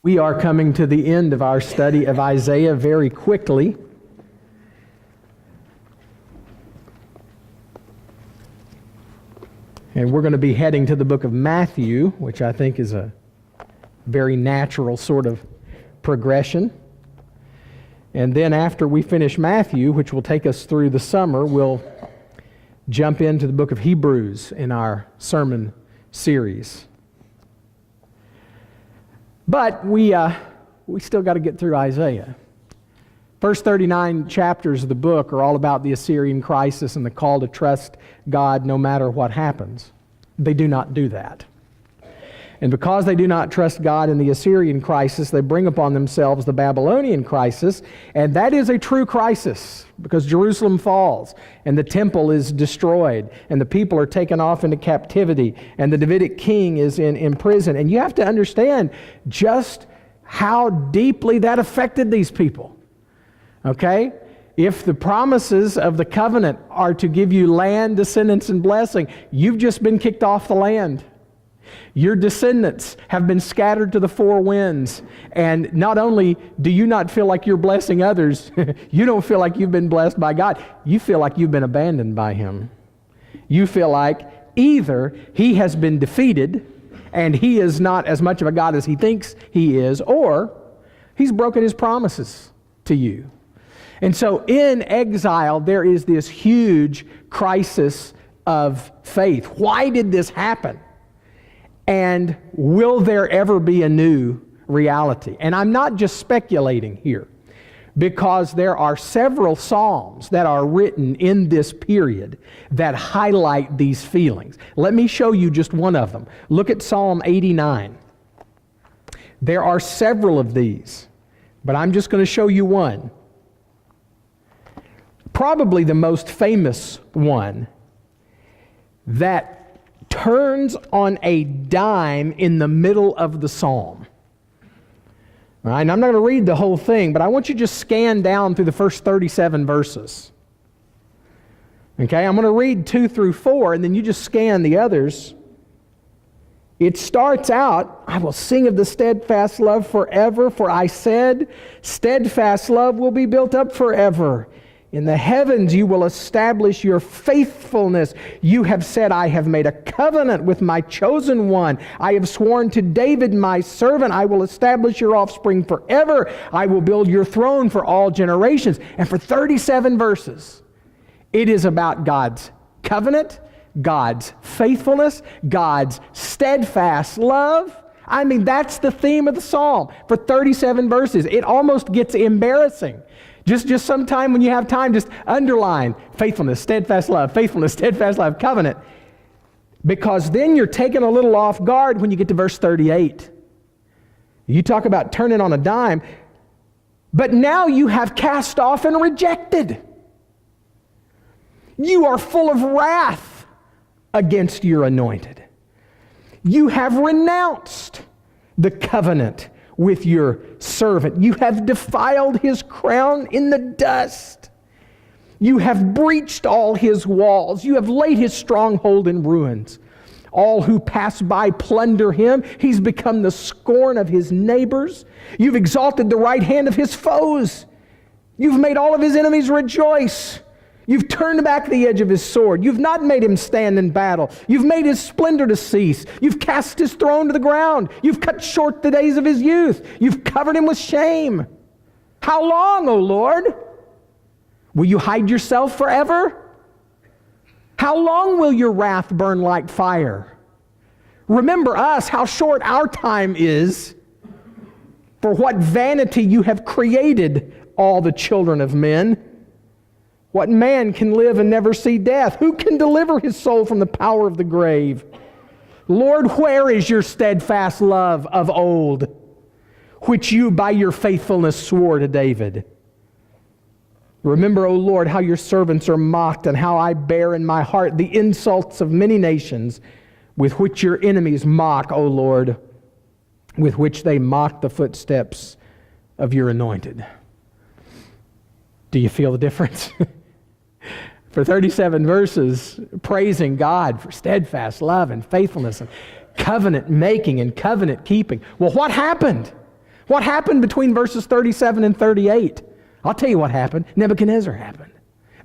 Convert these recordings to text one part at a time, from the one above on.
We are coming to the end of our study of Isaiah very quickly. And we're going to be heading to the book of Matthew, which I think is a very natural sort of progression. And then after we finish Matthew, which will take us through the summer, we'll jump into the book of Hebrews in our sermon series. But we still got to get through Isaiah. First 39 chapters of the book are all about the Assyrian crisis and the call to trust God no matter what happens. They do not do that. And because they do not trust God in the Assyrian crisis, they bring upon themselves the Babylonian crisis, and that is a true crisis because Jerusalem falls and the temple is destroyed and the people are taken off into captivity and the Davidic king is in prison. And you have to understand just how deeply that affected these people. Okay? If the promises of the covenant are to give you land, descendants, and blessing, you've just been kicked off the land. Your descendants have been scattered to the four winds. And not only do you not feel like you're blessing others, you don't feel like you've been blessed by God. You feel like you've been abandoned by Him. You feel like either He has been defeated and He is not as much of a God as He thinks He is, or He's broken His promises to you. And so in exile, there is this huge crisis of faith. Why did this happen? And will there ever be a new reality? And I'm not just speculating here, because there are several psalms that are written in this period that highlight these feelings. Let me show you just one of them. Look at Psalm 89. There are several of these, but I'm just going to show you one. Probably the most famous one that turns on a dime in the middle of the psalm. All right, and I'm not going to read the whole thing, but I want you to just scan down through the first 37 verses. Okay, I'm going to read 2 through 4, and then you just scan the others. It starts out, I will sing of the steadfast love forever, for I said, steadfast love will be built up forever. In the heavens you will establish your faithfulness. You have said, I have made a covenant with my chosen one. I have sworn to David my servant, I will establish your offspring forever. I will build your throne for all generations. And for 37 verses, it is about God's covenant, God's faithfulness, God's steadfast love. I mean, that's the theme of the psalm for 37 verses. It almost gets embarrassing. Just sometime when you have time, just underline faithfulness, steadfast love, covenant. Because then you're taken a little off guard when you get to verse 38. You talk about turning on a dime, but now you have cast off and rejected. You are full of wrath against your anointed. You have renounced the covenant with your servant. You have defiled his crown in the dust. You have breached all his walls. You have laid his stronghold in ruins. All who pass by plunder him. He's become the scorn of his neighbors. You've exalted the right hand of his foes. You've made all of his enemies rejoice. You've turned back the edge of his sword. You've not made him stand in battle. You've made his splendor to cease. You've cast his throne to the ground. You've cut short the days of his youth. You've covered him with shame. How long, O Lord? Will you hide yourself forever? How long will your wrath burn like fire? Remember us, how short our time is. For what vanity you have created all the children of men. What man can live and never see death? Who can deliver his soul from the power of the grave? Lord, where is your steadfast love of old, which you by your faithfulness swore to David? Remember, O Lord, how your servants are mocked, and how I bear in my heart the insults of many nations, with which your enemies mock, O Lord, with which they mock the footsteps of your anointed. Do you feel the difference? For 37 verses, praising God for steadfast love and faithfulness and covenant making and covenant keeping. Well, what happened? What happened between verses 37 and 38? I'll tell you what happened. Nebuchadnezzar happened.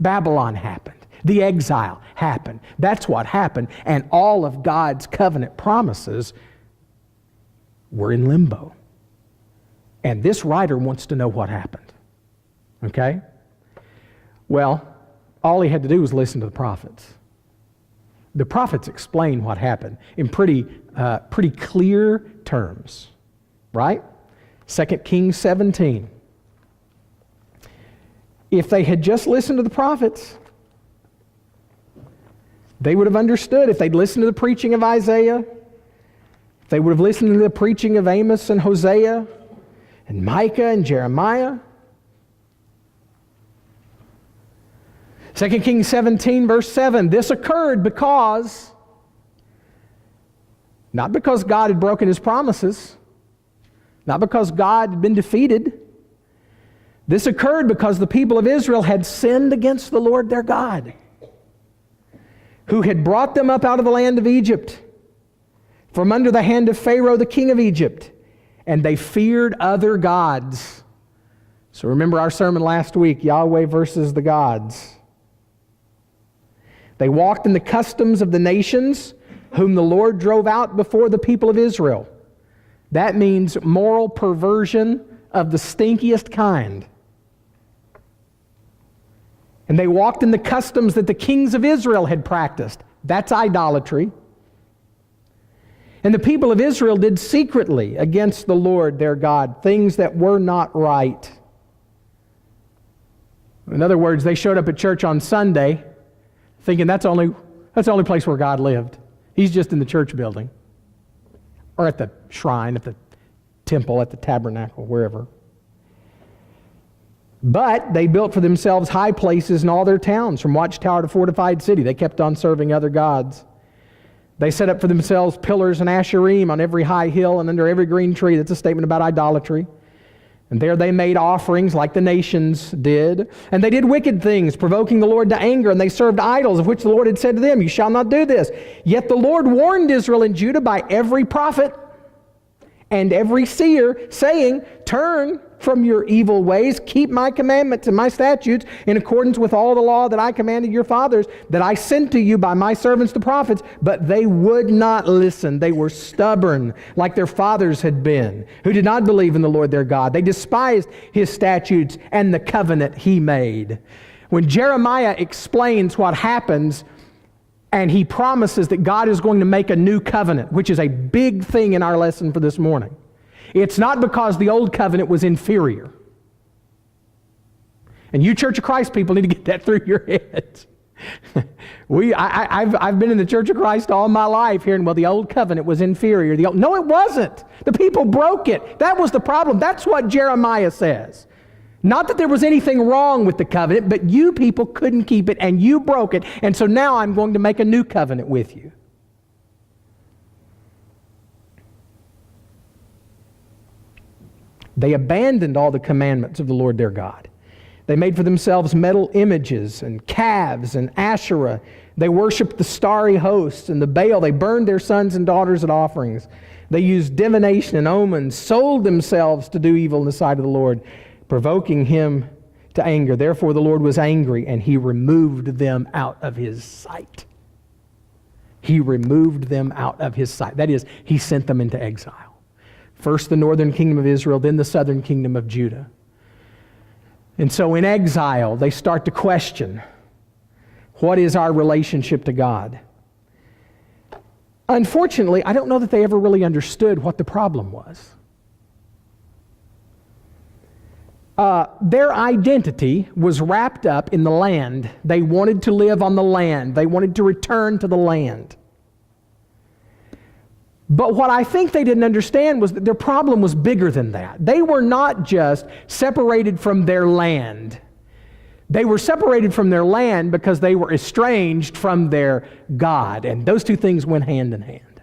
Babylon happened. The exile happened. That's what happened. And all of God's covenant promises were in limbo. And this writer wants to know what happened. Okay? Well, all he had to do was listen to the prophets. The prophets explain what happened in pretty clear terms. Right? 2 Kings 17. If they had just listened to the prophets, they would have understood. If they'd listened to the preaching of Isaiah, if they would have listened to the preaching of Amos and Hosea and Micah and Jeremiah. 2 Kings 17, verse 7, this occurred because, not because God had broken His promises, not because God had been defeated. This occurred because the people of Israel had sinned against the Lord their God, who had brought them up out of the land of Egypt, from under the hand of Pharaoh, the king of Egypt, and they feared other gods. So remember our sermon last week, Yahweh versus the gods. They walked in the customs of the nations, whom the Lord drove out before the people of Israel. That means moral perversion of the stinkiest kind. And they walked in the customs that the kings of Israel had practiced. That's idolatry. And the people of Israel did secretly against the Lord their God things that were not right. In other words, they showed up at church on Sunday thinking that's the only place where God lived. He's just in the church building. Or at the shrine, at the temple, at the tabernacle, wherever. But they built for themselves high places in all their towns, from watchtower to fortified city. They kept on serving other gods. They set up for themselves pillars and asherim on every high hill and under every green tree. That's a statement about idolatry. And there they made offerings like the nations did. And they did wicked things, provoking the Lord to anger. And they served idols, of which the Lord had said to them, you shall not do this. Yet the Lord warned Israel and Judah by every prophet and every seer, saying, turn from your evil ways, keep my commandments and my statutes in accordance with all the law that I commanded your fathers, that I sent to you by my servants the prophets. But they would not listen. They were stubborn, like their fathers had been, who did not believe in the Lord their God. They despised His statutes and the covenant He made. When Jeremiah explains what happens, and he promises that God is going to make a new covenant, which is a big thing in our lesson for this morning. It's not because the old covenant was inferior. And you Church of Christ people need to get that through your heads. I've been in the Church of Christ all my life hearing, well, the old covenant was inferior. No, it wasn't. The people broke it. That was the problem. That's what Jeremiah says. Not that there was anything wrong with the covenant, but you people couldn't keep it and you broke it. And so now I'm going to make a new covenant with you. They abandoned all the commandments of the Lord their God. They made for themselves metal images and calves and Asherah. They worshiped the starry hosts and the Baal. They burned their sons and daughters at offerings. They used divination and omens, sold themselves to do evil in the sight of the Lord, provoking Him to anger. Therefore the Lord was angry, and He removed them out of His sight. He removed them out of His sight. That is, He sent them into exile. First the northern kingdom of Israel, then the southern kingdom of Judah. And so in exile, they start to question, what is our relationship to God? Unfortunately, I don't know that they ever really understood what the problem was. Their identity was wrapped up in the land. They wanted to live on the land. They wanted to return to the land. But what I think they didn't understand was that their problem was bigger than that. They were not just separated from their land. They were separated from their land because they were estranged from their God. And those two things went hand in hand.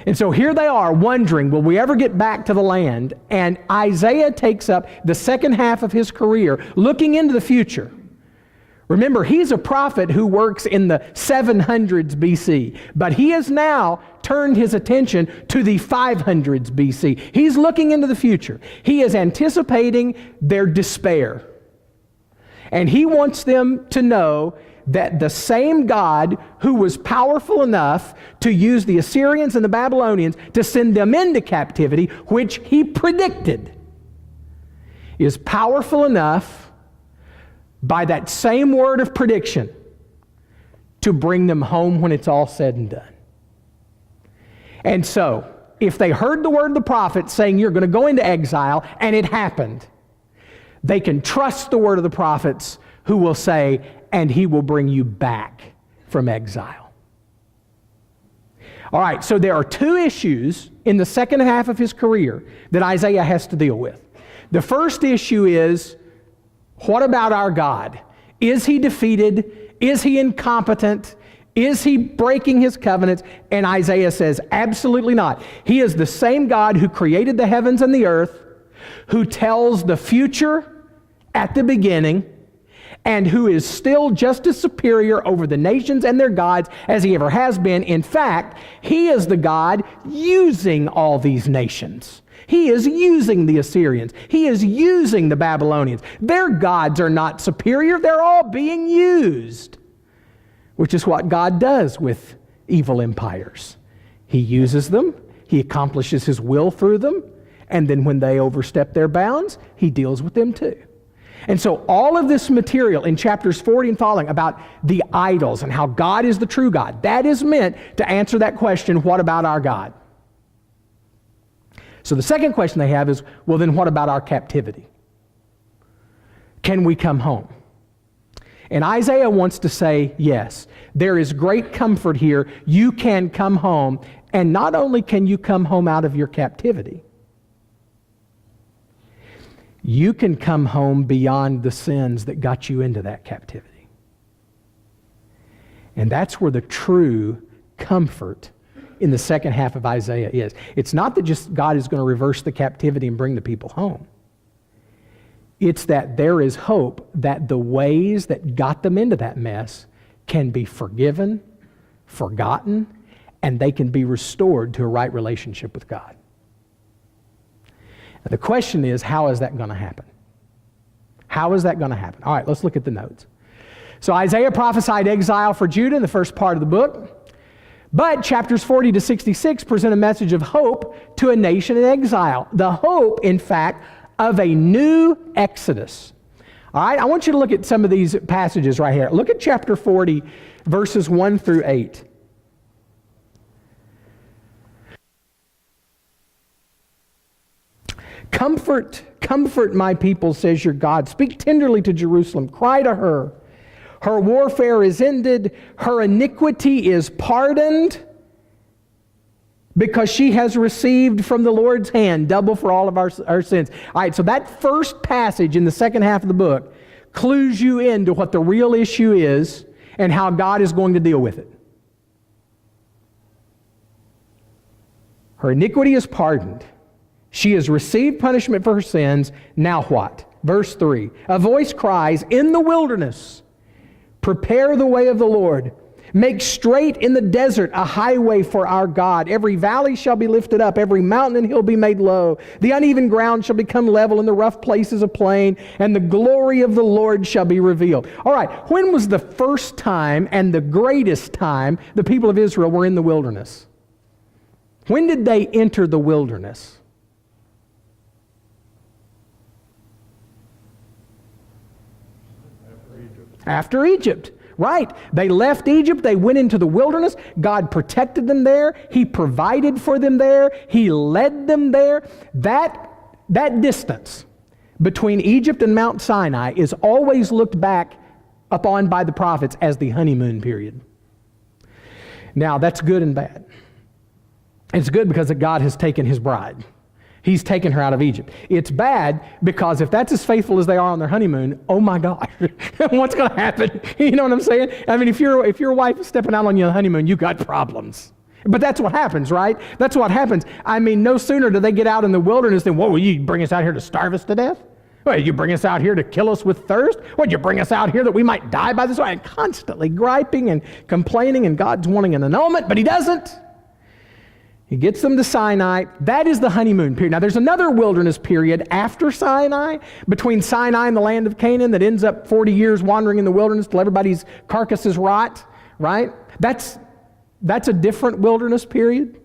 And so here they are wondering, will we ever get back to the land? And Isaiah takes up the second half of his career looking into the future, Remember, he's a prophet who works in the 700s BC, but he has now turned his attention to the 500s BC. He's looking into the future. He is anticipating their despair. And he wants them to know that the same God who was powerful enough to use the Assyrians and the Babylonians to send them into captivity, which he predicted, is powerful enough by that same word of prediction to bring them home when it's all said and done. And so, if they heard the word of the prophet saying you're going to go into exile, and it happened, they can trust the word of the prophets who will say, and he will bring you back from exile. All right, so there are two issues in the second half of his career that Isaiah has to deal with. The first issue is, what about our God? Is he defeated? Is he incompetent? Is he breaking his covenants? And Isaiah says, absolutely not. He is the same God who created the heavens and the earth, who tells the future at the beginning, and who is still just as superior over the nations and their gods as he ever has been. In fact, he is the God using all these nations. He is using the Assyrians. He is using the Babylonians. Their gods are not superior. They're all being used, which is what God does with evil empires. He uses them. He accomplishes his will through them. And then when they overstep their bounds, he deals with them too. And so all of this material in chapters 40 and following about the idols and how God is the true God, that is meant to answer that question, what about our God? So the second question they have is, well, then what about our captivity? Can we come home? And Isaiah wants to say, yes, there is great comfort here. You can come home, and not only can you come home out of your captivity, you can come home beyond the sins that got you into that captivity. And that's where the true comfort in the second half of Isaiah is. It's not that just God is going to reverse the captivity and bring the people home. It's that there is hope that the ways that got them into that mess can be forgiven, forgotten, and they can be restored to a right relationship with God. Now, the question is, how is that going to happen? How is that going to happen? All right, let's look at the notes. So Isaiah prophesied exile for Judah in the first part of the book. But chapters 40 to 66 present a message of hope to a nation in exile. The hope, in fact, of a new exodus. All right, I want you to look at some of these passages right here. Look at chapter 40, verses 1 through 8. Comfort my people, says your God. Speak tenderly to Jerusalem. Cry to her. Her warfare is ended. Her iniquity is pardoned, because she has received from the Lord's hand double for all of our sins. All right, so that first passage in the second half of the book clues you into what the real issue is and how God is going to deal with it. Her iniquity is pardoned. She has received punishment for her sins. Now what? Verse 3. A voice cries, in the wilderness, prepare the way of the Lord. Make straight in the desert a highway for our God. Every valley shall be lifted up, every mountain and hill be made low. The uneven ground shall become level, and the rough places a plain, and the glory of the Lord shall be revealed. All right, when was the first time and the greatest time the people of Israel were in the wilderness? When did they enter the wilderness? After Egypt. Right. They left Egypt. They went into the wilderness. God protected them there. He provided for them there. He led them there. That distance between Egypt and Mount Sinai is always looked back upon by the prophets as the honeymoon period. Now, that's good and bad. It's good because God has taken his bride. He's taken her out of Egypt. It's bad because if that's as faithful as they are on their honeymoon, oh my gosh, what's going to happen? You know what I'm saying? I mean, if your wife is stepping out on your honeymoon, you got problems. But that's what happens, right? That's what happens. I mean, no sooner do they get out in the wilderness than, what will you bring us out here to starve us to death? Well, you bring us out here to kill us with thirst? What, you bring us out here that we might die by this way? And constantly griping and complaining, and God's wanting an annulment, but he doesn't. He gets them to Sinai. That is the honeymoon period. Now, there's another wilderness period after Sinai, between Sinai and the land of Canaan, that ends up 40 years wandering in the wilderness till everybody's carcasses rot, right? That's a different wilderness period.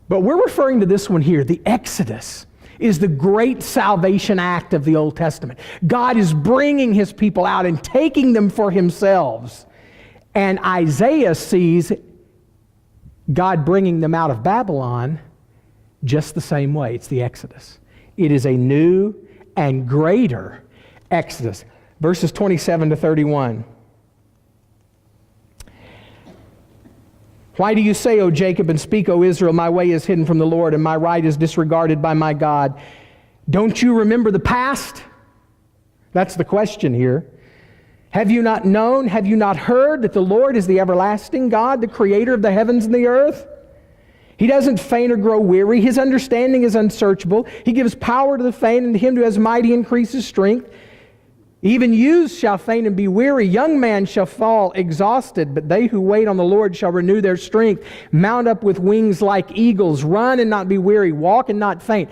But we're referring to this one here. The Exodus is the great salvation act of the Old Testament. God is bringing his people out and taking them for himself. And Isaiah sees God bringing them out of Babylon just the same way. It's the Exodus. It is a new and greater Exodus. Verses 27 to 31. Why do you say, O Jacob, and speak, O Israel, my way is hidden from the Lord, and my right is disregarded by my God? Don't you remember the past? That's the question here. Have you not known, have you not heard that the Lord is the everlasting God, the creator of the heavens and the earth? He doesn't faint or grow weary. His understanding is unsearchable. He gives power to the faint, and to him who has mighty increases strength. Even youths shall faint and be weary. Young men shall fall exhausted, but they who wait on the Lord shall renew their strength, mount up with wings like eagles, run and not be weary, walk and not faint.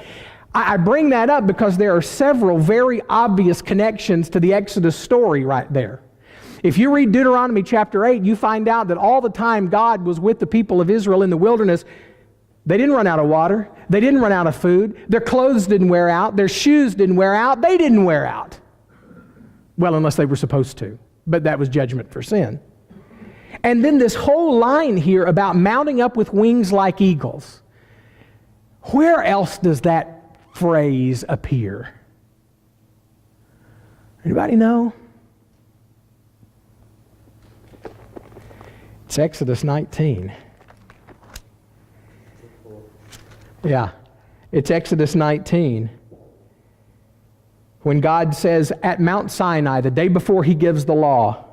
I bring that up because there are several very obvious connections to the Exodus story right there. If you read Deuteronomy chapter 8, you find out that all the time God was with the people of Israel in the wilderness, they didn't run out of water. They didn't run out of food. Their clothes didn't wear out. Their shoes didn't wear out. They didn't wear out. Well, unless they were supposed to. But that was judgment for sin. And then this whole line here about mounting up with wings like eagles. Where else does that phrase appear? Anybody know? It's Exodus 19. Yeah, it's Exodus 19. When God says at Mount Sinai, the day before he gives the law,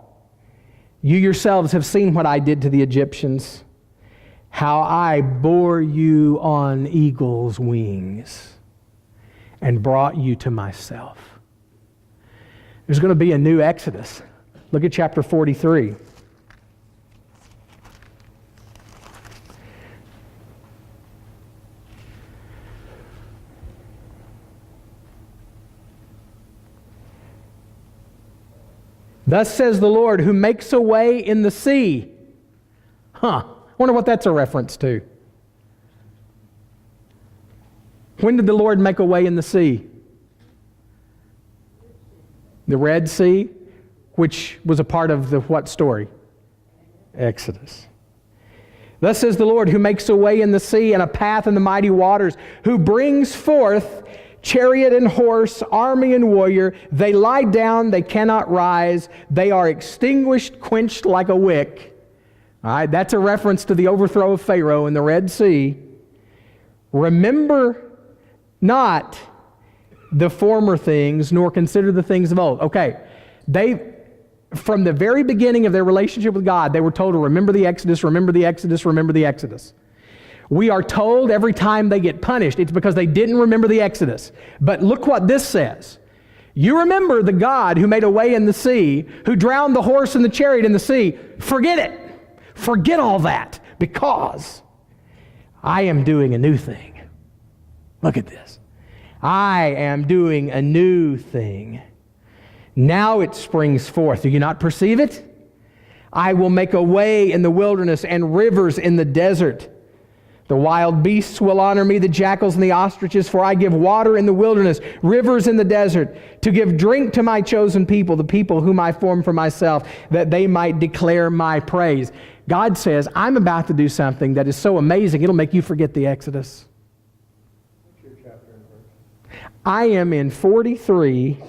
you yourselves have seen what I did to the Egyptians, how I bore you on eagle's wings and brought you to myself. There's going to be a new Exodus. Look at chapter 43. Thus says the Lord, who makes a way in the sea. Wonder what that's a reference to. When did the Lord make a way in the sea? The Red Sea, which was a part of the what story? Exodus. Thus says the Lord, who makes a way in the sea and a path in the mighty waters, who brings forth chariot and horse, army and warrior. They lie down, they cannot rise. They are extinguished, quenched like a wick. All right, that's a reference to the overthrow of Pharaoh in the Red Sea. Remember not the former things, nor consider the things of old. Okay, from the very beginning of their relationship with God, they were told to remember the Exodus, remember the Exodus, remember the Exodus. We are told every time they get punished, it's because they didn't remember the Exodus. But look what this says. You remember the God who made a way in the sea, who drowned the horse and the chariot in the sea. Forget it. Forget all that, because I am doing a new thing. Look at this. I am doing a new thing. Now it springs forth. Do you not perceive it? I will make a way in the wilderness and rivers in the desert. The wild beasts will honor me, the jackals and the ostriches, for I give water in the wilderness, rivers in the desert, to give drink to my chosen people, the people whom I formed for myself, that they might declare my praise. God says, I'm about to do something that is so amazing, it'll make you forget the Exodus. What's your chapter and verse? I am in 43,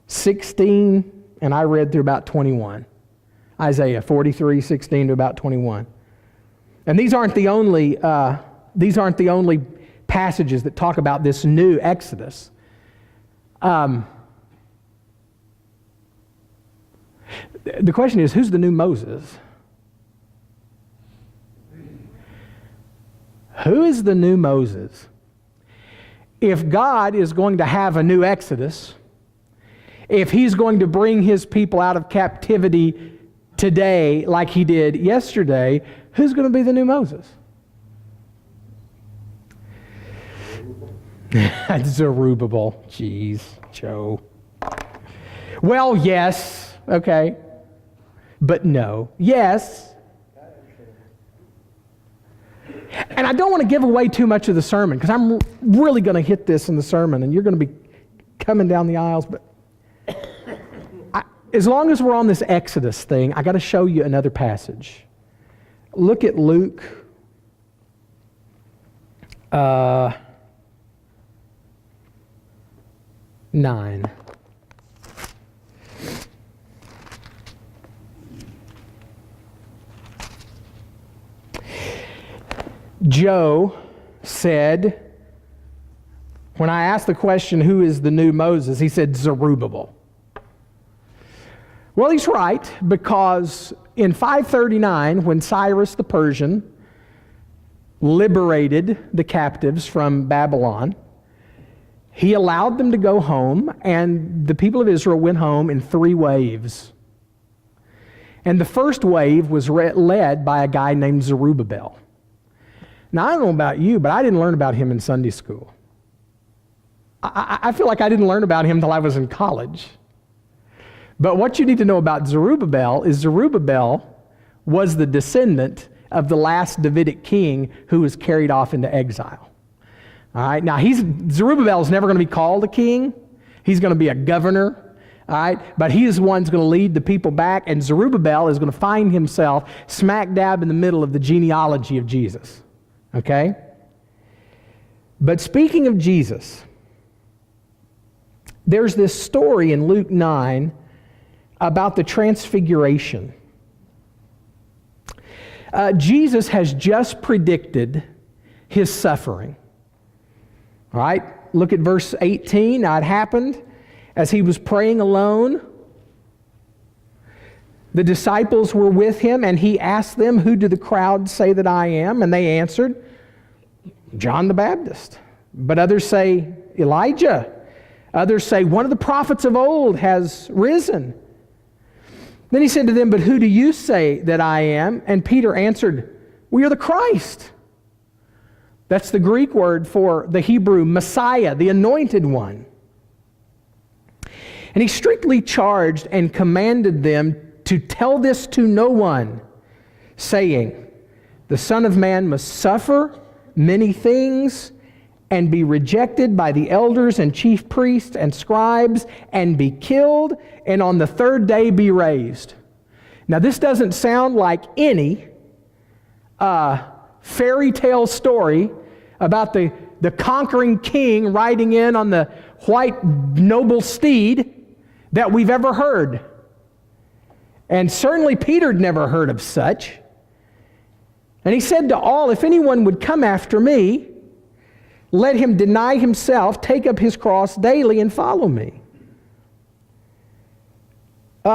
16, and I read through about 21. Isaiah 43, 16 to about 21. And these aren't the only passages that talk about this new Exodus. The question is, who's the new Moses? Who is the new Moses? if God is going to have a new Exodus, if He's going to bring His people out of captivity today like He did yesterday, who's going to be the new Moses? Zerubbabel. Jeez, Joe. Well, yes, okay. But no. Yes. And I don't want to give away too much of the sermon, because I'm really going to hit this in the sermon, and you're going to be coming down the aisles. But as long as we're on this Exodus thing, I got to show you another passage. Look at Luke 9. Joe said, when I asked the question, who is the new Moses, he said Zerubbabel. Well, he's right, because in 539, when Cyrus the Persian liberated the captives from Babylon, he allowed them to go home, and the people of Israel went home in 3 waves. And the first wave was led by a guy named Zerubbabel. Now, I don't know about you, but I didn't learn about him in Sunday school. I feel like I didn't learn about him until I was in college. But what you need to know about Zerubbabel is Zerubbabel was the descendant of the last Davidic king who was carried off into exile. All right, now Zerubbabel is never going to be called a king. He's going to be a governor. All right, but he is the one who's going to lead the people back, and Zerubbabel is going to find himself smack dab in the middle of the genealogy of Jesus. Okay? But speaking of Jesus, there's this story in Luke 9 about the transfiguration. Jesus has just predicted His suffering. All right? Look at verse 18. Now it happened as He was praying alone. The disciples were with Him, and He asked them, "Who do the crowd say that I am?" And they answered, "John the Baptist." But others say, "Elijah." Others say, "One of the prophets of old has risen." Then He said to them, "But who do you say that I am?" And Peter answered, "We are the Christ." That's the Greek word for the Hebrew Messiah, the anointed one. And He strictly charged and commanded them to tell this to no one, saying, "The Son of Man must suffer many things and be rejected by the elders and chief priests and scribes and be killed, and on the 3rd day be raised." Now, this doesn't sound like any fairy tale story about the conquering king riding in on the white noble steed that we've ever heard. And certainly Peter'd never heard of such. And He said to all, "If anyone would come after me, let him deny himself, take up his cross daily, and follow me.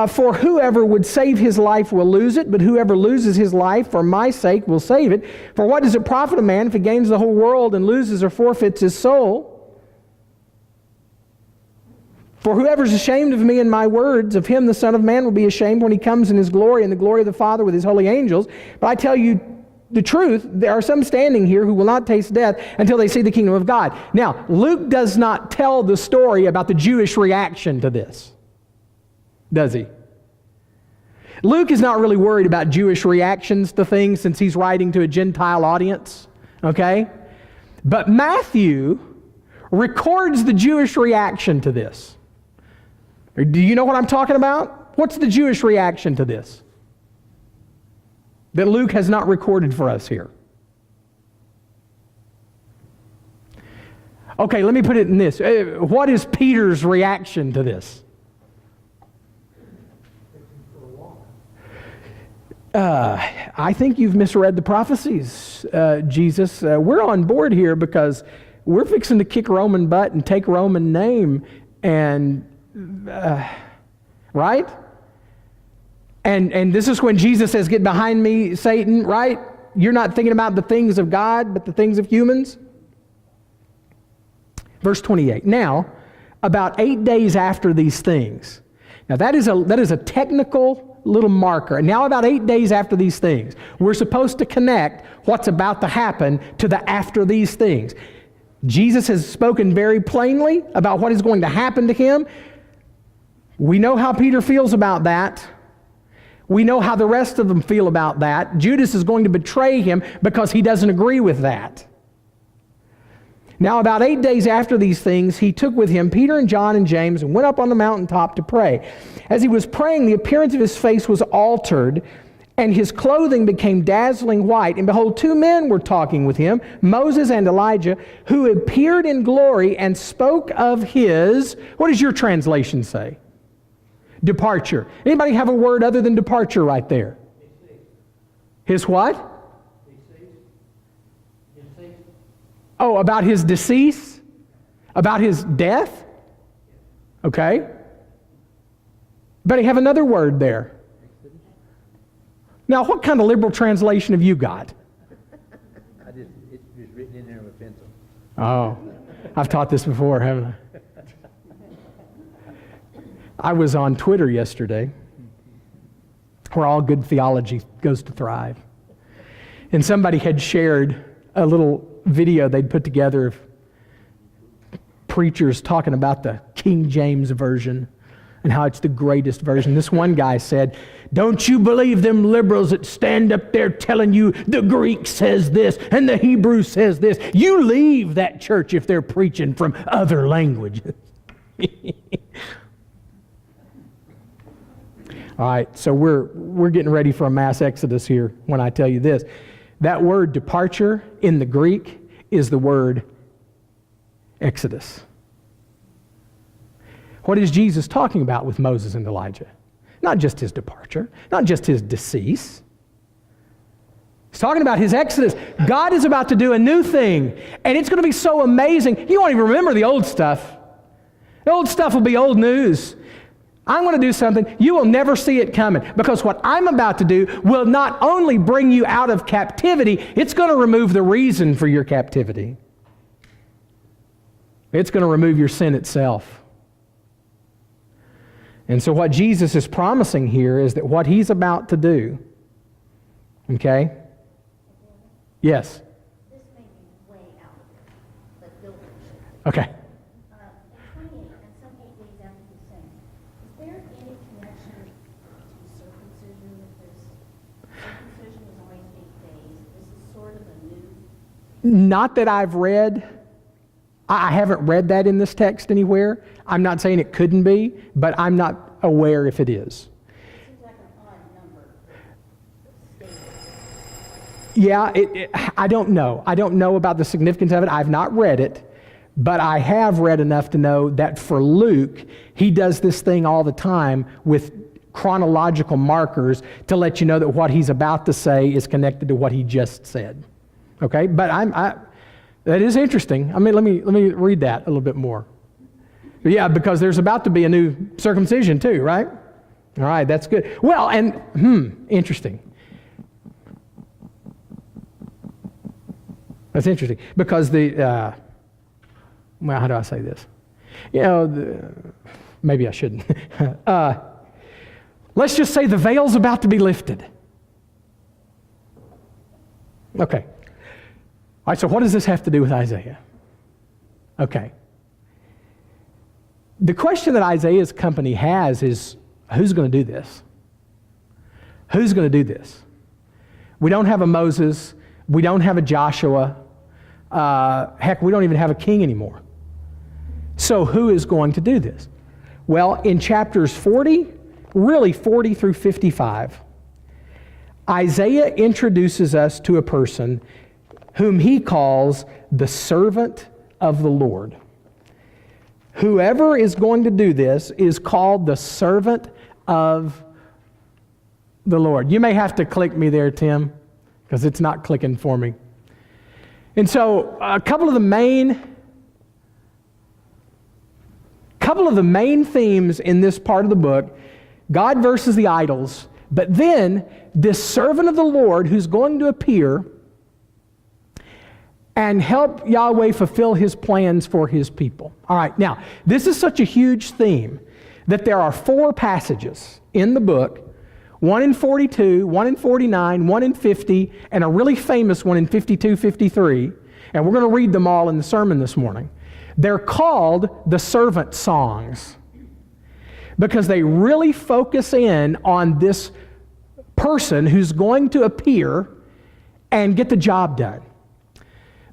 For whoever would save his life will lose it, but whoever loses his life for my sake will save it. For what does it profit a man if he gains the whole world and loses or forfeits his soul? For whoever is ashamed of me and my words, of him the Son of Man will be ashamed when He comes in His glory and the glory of the Father with His holy angels. But I tell you the truth, there are some standing here who will not taste death until they see the kingdom of God." Now, Luke does not tell the story about the Jewish reaction to this, does he? Luke is not really worried about Jewish reactions to things since he's writing to a Gentile audience, okay? But Matthew records the Jewish reaction to this. Do you know what I'm talking about? What's the Jewish reaction to this that Luke has not recorded for us here? Okay, let me put it in this. What is Peter's reaction to this? I think you've misread the prophecies, Jesus. We're on board here because we're fixing to kick Roman butt and take Roman name, and right? And this is when Jesus says, "Get behind me, Satan," right? You're not thinking about the things of God, but the things of humans. Verse 28. Now, about 8 days after these things. Now that is a technical little marker. And now about 8 days after these things, we're supposed to connect what's about to happen to the after these things. Jesus has spoken very plainly about what is going to happen to him. We know how Peter feels about that. We know how the rest of them feel about that. Judas is going to betray him because he doesn't agree with that. Now, about 8 days after these things, he took with him Peter and John and James and went up on the mountaintop to pray. As he was praying, the appearance of his face was altered, and his clothing became dazzling white. And behold, two men were talking with him, Moses and Elijah, who appeared in glory and spoke of his, what does your translation say? Departure. Anybody have a word other than departure right there? His what? Oh, about his decease? About his death? Okay. But you have another word there. Now, what kind of liberal translation have you got? It's just written in there with pencil. Oh, I've taught this before, haven't I? I was on Twitter yesterday, where all good theology goes to thrive. And somebody had shared a little video they'd put together of preachers talking about the King James Version and how it's the greatest version. This one guy said, "Don't you believe them liberals that stand up there telling you the Greek says this and the Hebrew says this. You leave that church if they're preaching from other languages." All right, so we're getting ready for a mass exodus here when I tell you this. That word departure in the Greek is the word exodus. What is Jesus talking about with Moses and Elijah? Not just his departure, not just his decease. He's talking about his exodus. God is about to do a new thing, and it's going to be so amazing. You won't even remember the old stuff. The old stuff will be old news. I'm going to do something, you will never see it coming, because what I'm about to do will not only bring you out of captivity, it's going to remove the reason for your captivity. It's going to remove your sin itself. And so what Jesus is promising here is that what he's about to do, okay? Yes? This may be way out of it, but building. Okay. In 28, and some 8 days after the same, is there any connection to circumcision with this? Circumcision was always 8 days. This is sort of a new... Not that I've read. I haven't read that in this text anywhere. I'm not saying it couldn't be, but I'm not aware if it is. It seems like an odd number. Yeah, I don't know. I don't know about the significance of it. I've not read it, but I have read enough to know that for Luke, he does this thing all the time with chronological markers to let you know that what he's about to say is connected to what he just said. Okay, but that is interesting. I mean, let me read that a little bit more. Yeah, because there's about to be a new circumcision too, right? All right, that's good. Well, and interesting. That's interesting because well, how do I say this? You know, maybe I shouldn't. Let's just say the veil's about to be lifted. Okay. All right, so what does this have to do with Isaiah? Okay. The question that Isaiah's company has is, who's going to do this? Who's going to do this? We don't have a Moses. We don't have a Joshua. Heck, we don't even have a king anymore. So who is going to do this? Well, in chapters 40, really 40 through 55, Isaiah introduces us to a person whom he calls the servant of the Lord. Whoever is going to do this is called the servant of the Lord. You may have to click me there, Tim, because it's not clicking for me. And so a couple of the main themes in this part of the book, God versus the idols, but then this servant of the Lord who's going to appear and help Yahweh fulfill his plans for his people. All right, now, this is such a huge theme that there are 4 passages in the book, one in 42, one in 49, one in 50, and a really famous one in 52, 53, and we're going to read them all in the sermon this morning. They're called the servant songs because they really focus in on this person who's going to appear and get the job done.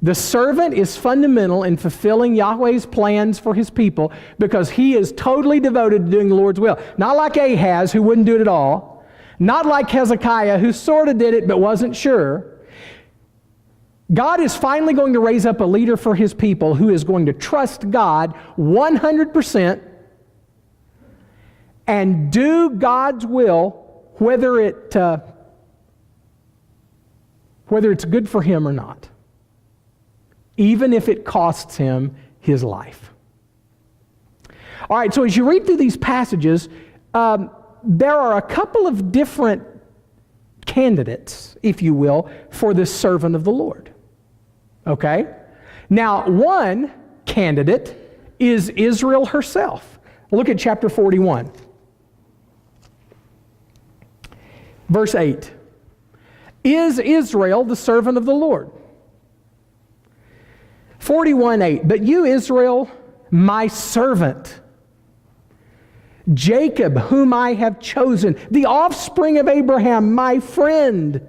The servant is fundamental in fulfilling Yahweh's plans for his people because he is totally devoted to doing the Lord's will. Not like Ahaz, who wouldn't do it at all. Not like Hezekiah, who sort of did it but wasn't sure. God is finally going to raise up a leader for his people who is going to trust God 100% and do God's will, whether it's good for him or not, even if it costs him his life. All right, so as you read through these passages, there are a couple of different candidates, if you will, for this servant of the Lord. Okay? Now, one candidate is Israel herself. Look at chapter 41. Verse 8. Is Israel the servant of the Lord? 41:8. But you, Israel, my servant, Jacob, whom I have chosen, the offspring of Abraham, my friend,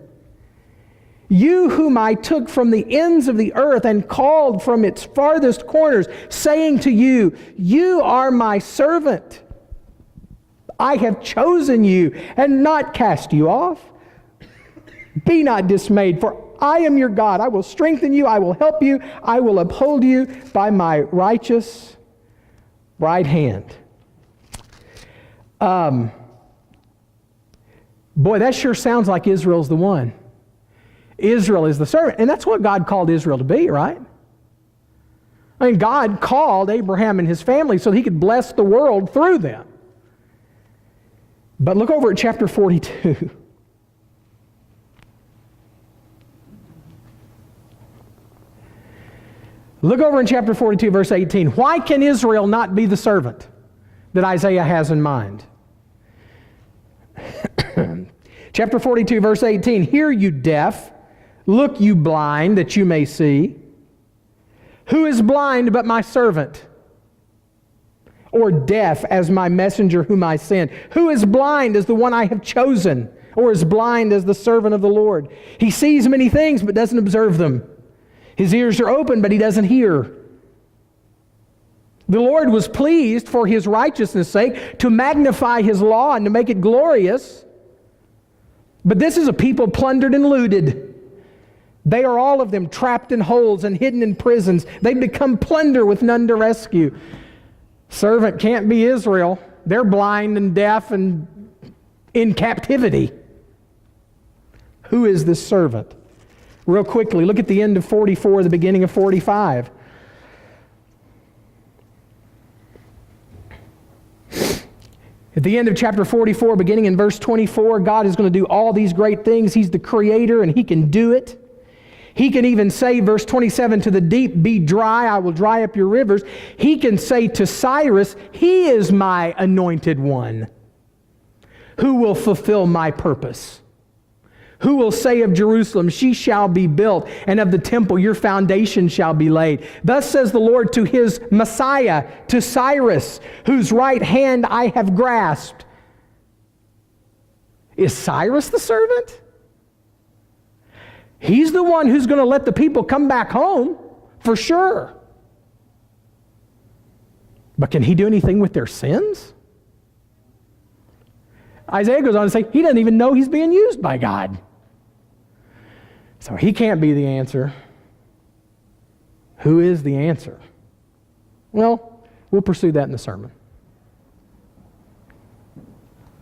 you whom I took from the ends of the earth and called from its farthest corners, saying to you, you are my servant. I have chosen you and not cast you off. Be not dismayed, for I am your God. I will strengthen you. I will help you. I will uphold you by my righteous right hand. Boy, that sure sounds like Israel's the one. Israel is the servant. And that's what God called Israel to be, right? I mean, God called Abraham and his family so he could bless the world through them. But look over at chapter 42. Look over in chapter 42, verse 18. Why can Israel not be the servant that Isaiah has in mind? Chapter 42, verse 18. Hear, you deaf. Look, you blind, that you may see. Who is blind but my servant? Or deaf as my messenger whom I send? Who is blind as the one I have chosen? Or is blind as the servant of the Lord? He sees many things but doesn't observe them. His ears are open, but he doesn't hear. The Lord was pleased for his righteousness' sake to magnify his law and to make it glorious. But this is a people plundered and looted. They are all of them trapped in holes and hidden in prisons. They've become plunder with none to rescue. Servant can't be Israel. They're blind and deaf and in captivity. Who is this servant? Real quickly, look at the end of 44, the beginning of 45. At the end of chapter 44, beginning in verse 24, God is going to do all these great things. He's the creator and he can do it. He can even say, verse 27, to the deep, be dry, I will dry up your rivers. He can say to Cyrus, he is my anointed one who will fulfill my purpose. Who will say of Jerusalem, she shall be built, and of the temple, your foundation shall be laid. Thus says the Lord to his Messiah, to Cyrus, whose right hand I have grasped. Is Cyrus the servant? He's the one who's going to let the people come back home, for sure. But can he do anything with their sins? Isaiah goes on to say, he doesn't even know he's being used by God. So he can't be the answer. Who is the answer? Well, we'll pursue that in the sermon.